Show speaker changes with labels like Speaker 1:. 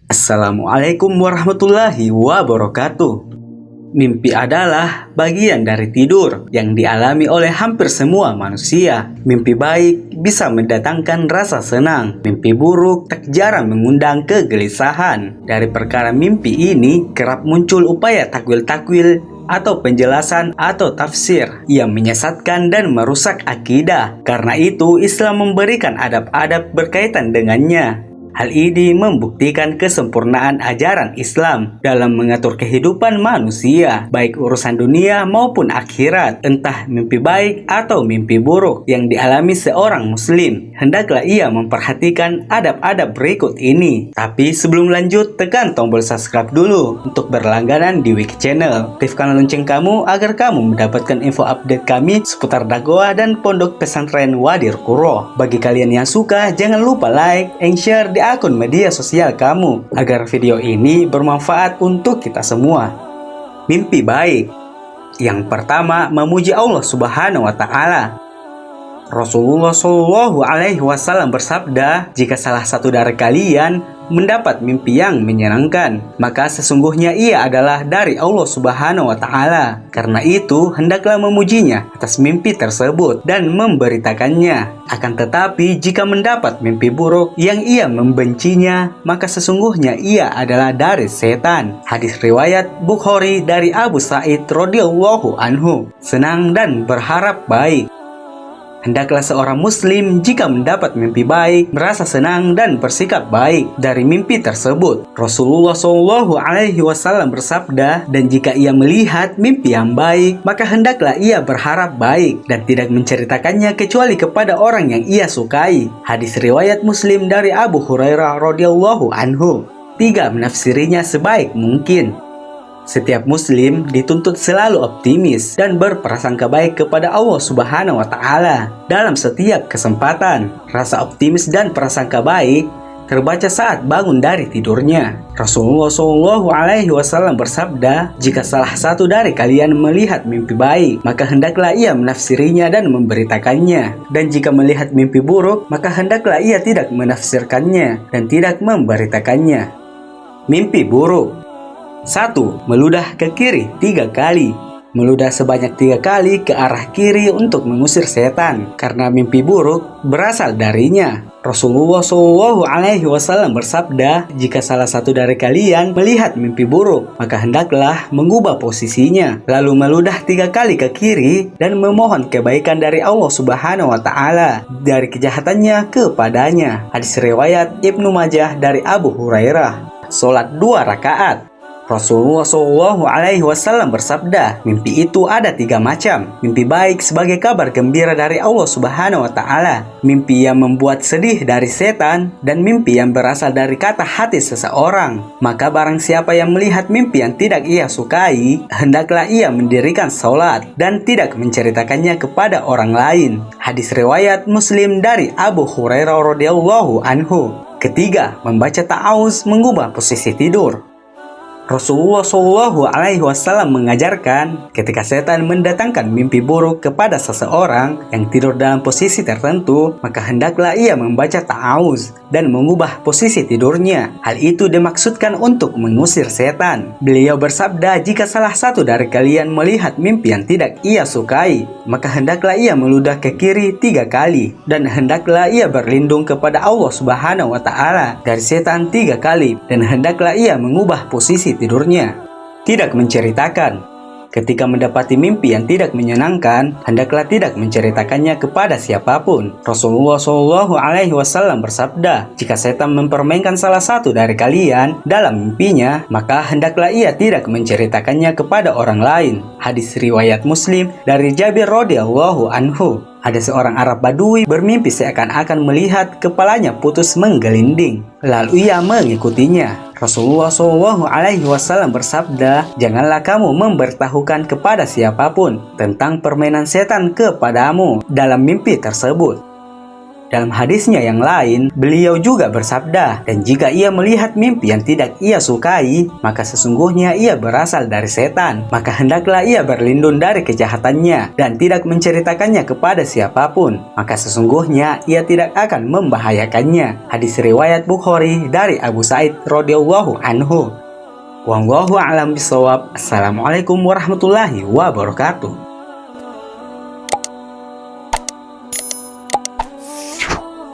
Speaker 1: Assalamualaikum warahmatullahi wabarakatuh. Mimpi adalah bagian dari tidur yang dialami oleh hampir semua manusia. Mimpi baik bisa mendatangkan rasa senang. Mimpi buruk tak jarang mengundang kegelisahan. Dari perkara mimpi ini kerap muncul upaya takwil-takwil atau penjelasan atau tafsir yang menyesatkan dan merusak akidah. Karena itu, Islam memberikan adab-adab berkaitan dengannya. Hal ini membuktikan kesempurnaan ajaran Islam dalam mengatur kehidupan manusia, baik urusan dunia maupun akhirat. Entah mimpi baik atau mimpi buruk yang dialami seorang muslim, hendaklah ia memperhatikan adab-adab berikut ini. Tapi sebelum lanjut, tekan tombol subscribe dulu untuk berlangganan di Wiki Channel. Aktifkan lonceng kamu agar kamu mendapatkan info update kami seputar dakwah dan pondok pesantren Wadir Quro. Bagi kalian yang suka, jangan lupa like and share di akun media sosial kamu agar video ini bermanfaat untuk kita semua. Mimpi baik. Yang pertama, memuji Allah Subhanahu wa taala. Rasulullah Shallallahu alaihi wasallam bersabda, "Jika salah satu dari kalian mendapat mimpi yang menyenangkan, maka sesungguhnya ia adalah dari Allah Subhanahu wa taala. Karena itu, hendaklah memujinya atas mimpi tersebut dan memberitakannya. Akan tetapi, jika mendapat mimpi buruk yang ia membencinya, maka sesungguhnya ia adalah dari setan." Hadis riwayat Bukhari dari Abu Sa'id radhiyallahu anhu. Senang dan berharap baik. Hendaklah seorang muslim jika mendapat mimpi baik, merasa senang dan bersikap baik dari mimpi tersebut. Rasulullah Shallallahu alaihi wasallam bersabda, "Dan jika ia melihat mimpi yang baik, maka hendaklah ia berharap baik dan tidak menceritakannya kecuali kepada orang yang ia sukai." Hadis riwayat Muslim dari Abu Hurairah radhiyallahu anhu. 3. Menafsirinya sebaik mungkin. Setiap muslim dituntut selalu optimis dan berprasangka baik kepada Allah Subhanahu wa taala dalam setiap kesempatan. Rasa optimis dan prasangka baik terbaca saat bangun dari tidurnya. Rasulullah Shallallahu alaihi wasallam bersabda, "Jika salah satu dari kalian melihat mimpi baik, maka hendaklah ia menafsirinya dan memberitakannya. Dan jika melihat mimpi buruk, maka hendaklah ia tidak menafsirkannya dan tidak memberitakannya." Mimpi buruk. 1. Meludah ke kiri 3 kali. Meludah sebanyak 3 kali ke arah kiri untuk mengusir setan, karena mimpi buruk berasal darinya. Rasulullah Shallallahu alaihi wasallam bersabda, "Jika salah satu dari kalian melihat mimpi buruk, maka hendaklah mengubah posisinya, lalu meludah 3 kali ke kiri dan memohon kebaikan dari Allah Subhanahu wa taala dari kejahatannya kepadanya." Hadis riwayat Ibnu Majah dari Abu Hurairah. Salat 2 rakaat. Rasulullah Shallallahu alaihi wasallam bersabda, "Mimpi itu ada 3 macam. Mimpi baik sebagai kabar gembira dari Allah Subhanahu wa taala, mimpi yang membuat sedih dari setan, dan mimpi yang berasal dari kata hati seseorang. Maka barang siapa yang melihat mimpi yang tidak ia sukai, hendaklah ia mendirikan salat dan tidak menceritakannya kepada orang lain." Hadis riwayat Muslim dari Abu Hurairah radhiyallahu anhu. Ketiga, membaca ta'awuz mengubah posisi tidur. Rasulullah Shallallahu alaihi wasallam mengajarkan, ketika setan mendatangkan mimpi buruk kepada seseorang yang tidur dalam posisi tertentu, maka hendaklah ia membaca ta'awuz dan mengubah posisi tidurnya. Hal itu dimaksudkan untuk mengusir setan. Beliau bersabda, "Jika salah satu dari kalian melihat mimpi yang tidak ia sukai, maka hendaklah ia meludah ke kiri 3 kali dan hendaklah ia berlindung kepada Allah Subhanahu wa taala dari setan 3 kali dan hendaklah ia mengubah posisi tidurnya." Tidak menceritakan. Ketika mendapati mimpi yang tidak menyenangkan, hendaklah tidak menceritakannya kepada siapapun. Rasulullah Shallallahu alaihi wasallam bersabda, "Jika setan mempermainkan salah satu dari kalian dalam mimpinya, maka hendaklah ia tidak menceritakannya kepada orang lain." Hadis riwayat Muslim dari Jabir radhiyallahu anhu. Ada seorang Arab Badui bermimpi seakan-akan melihat kepalanya putus menggelinding. Lalu ia mengikutinya. Rasulullah Shallallahu alaihi wasallam bersabda, "Janganlah kamu memberitahukan kepada siapapun tentang permainan setan kepadamu dalam mimpi tersebut." Dalam hadisnya yang lain, beliau juga bersabda, dan jika ia melihat mimpi yang tidak ia sukai, maka sesungguhnya ia berasal dari setan. Maka hendaklah ia berlindung dari kejahatannya dan tidak menceritakannya kepada siapapun. Maka sesungguhnya ia tidak akan membahayakannya. Hadis riwayat Bukhari dari Abu Sa'id radhiyallahu anhu. Wallahu a'lam bishawab. Assalamualaikum warahmatullahi wabarakatuh.